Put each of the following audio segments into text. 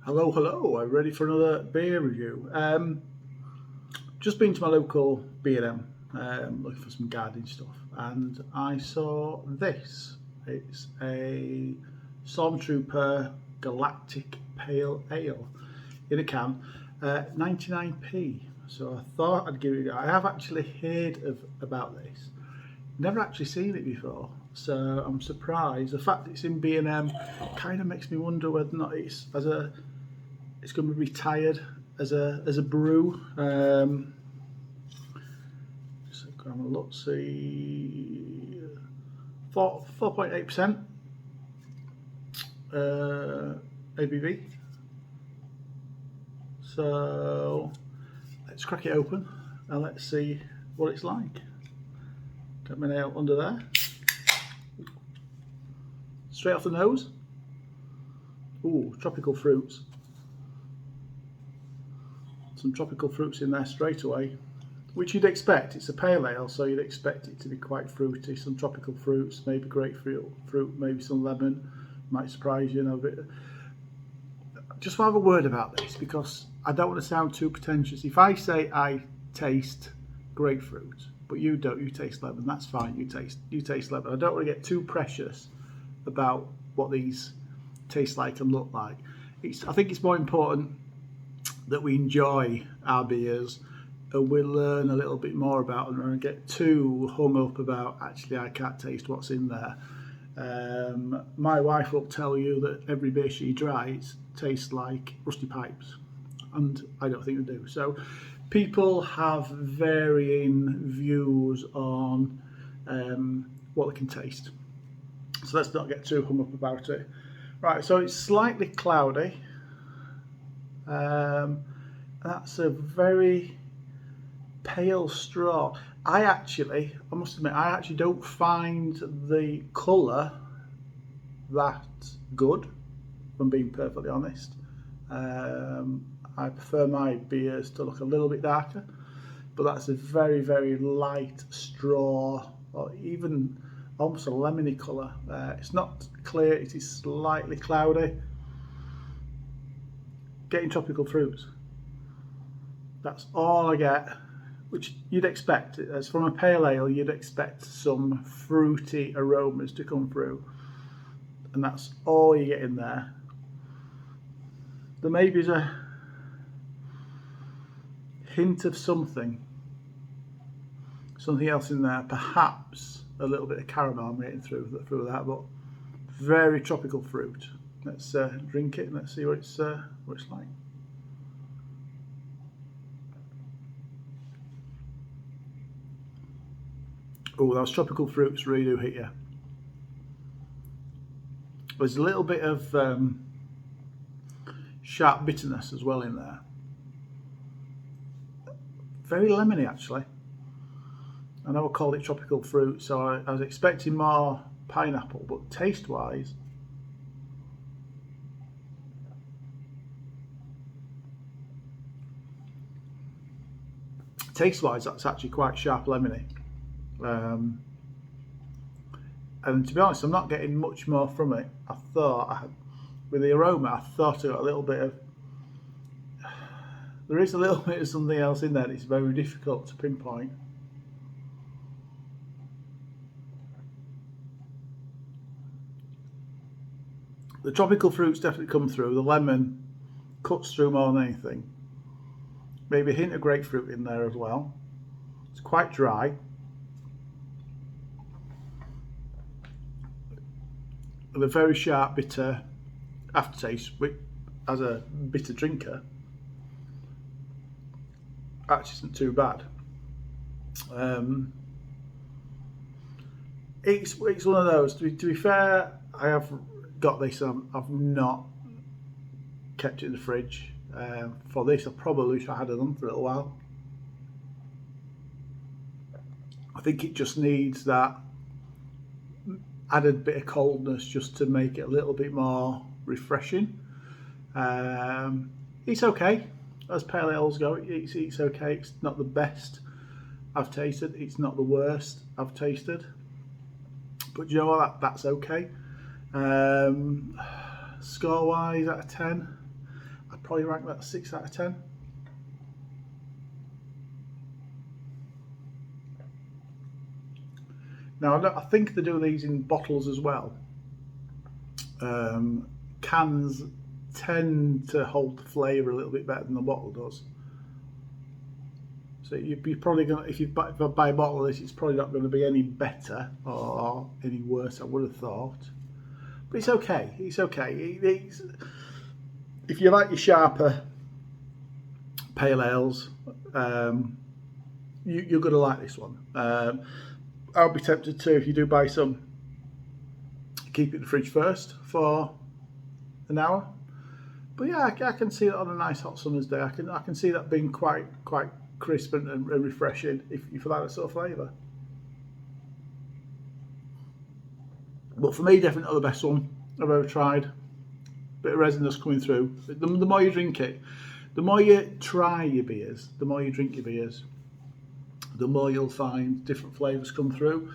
Hello, hello, I'm ready for another beer review. Just been to my local B&M looking for some gardening stuff, and I saw this. It's a Stormtrooper Galactic Pale Ale in a can, 99p. So I thought I'd give it a go. I have actually heard about this, never actually seen it before, so I'm surprised. The fact that it's in B&M kind of makes me wonder whether or not it's going to be retired as a brew. Just have a look, see, 4.8% ABV. So let's crack it open and let's see what it's like. Get my nail under there. Straight off the nose. Ooh, tropical fruits. Some tropical fruits in there straight away, which you'd expect. It's a pale ale, so you'd expect it to be quite fruity. Some tropical fruits, maybe grapefruit, maybe some lemon. Might surprise you, a bit. Just want to have a word about this because I don't want to sound too pretentious. If I say I taste grapefruit, but you don't, you taste lemon, that's fine. You taste lemon. I don't want to get too precious about what these taste like and look like. I think it's more important that we enjoy our beers and we learn a little bit more about them and get too hung up about actually I can't taste what's in there. My wife will tell you that every beer she dries tastes like rusty pipes, and I don't think they do. So people have varying views on what they can taste, so let's not get too hung up about it. Right, so it's slightly cloudy. That's a very pale straw. I must admit, I actually don't find the colour that good, if I'm being perfectly honest. I prefer my beers to look a little bit darker, but that's a very, very light straw, or even almost a lemony colour. It's not clear, it is slightly cloudy. Getting tropical fruits. That's all I get, which you'd expect. As from a pale ale, you'd expect some fruity aromas to come through, and that's all you get in there. There maybe is a hint of something else in there, perhaps a little bit of caramel I'm getting through that, but very tropical fruit. Let's drink it and let's see what it's like. Oh, those tropical fruits really do hit you. There's a little bit of sharp bitterness as well in there. Very lemony actually. I know I called it tropical fruit, so I was expecting more pineapple, but taste-wise, that's actually quite sharp lemony. And to be honest, I'm not getting much more from it. With the aroma, I thought I got a little bit of, there is a little bit of something else in there. It's very difficult to pinpoint. The tropical fruits definitely come through. The lemon cuts through more than anything. Maybe a hint of grapefruit in there as well. It's quite dry. With a very sharp, bitter aftertaste, which, as a bitter drinker, actually isn't too bad. It's one of those. To be fair, I have got this. I've not kept it in the fridge. For this, I probably should have had it on for a little while. I think it just needs that added bit of coldness just to make it a little bit more refreshing. It's okay as pale ales go. It's okay. It's not the best I've tasted. It's not the worst I've tasted. But you know what? That's okay. Score wise, out of 10, I'd probably rank that 6 out of 10. Now I think they do these in bottles as well. Cans tend to hold the flavour a little bit better than the bottle does. So you're probably going to, if you buy a bottle of this, it's probably not going to be any better or any worse, I would have thought. But it's okay. It's okay. If you like your sharper pale ales, you're going to like this one. I'll be tempted to, if you do buy some, keep it in the fridge first for an hour. But yeah, I can see it on a nice hot summer's day. I can see that being quite crisp and refreshing if you like that sort of flavour. But for me, definitely not the best one I've ever tried. Bit of resinous coming through. The more you drink it, the more you try your beers, the more you drink your beers, the more you'll find different flavours come through.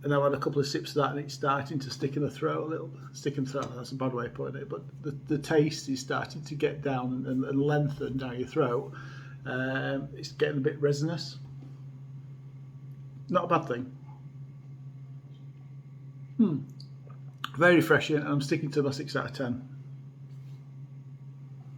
And I've had a couple of sips of that and it's starting to stick in the throat a little bit. Stick in the throat, that's a bad way of putting it, but the taste is starting to get down and lengthen down your throat. It's getting a bit resinous. Not a bad thing. Very refreshing, and I'm sticking to my 6 out of 10.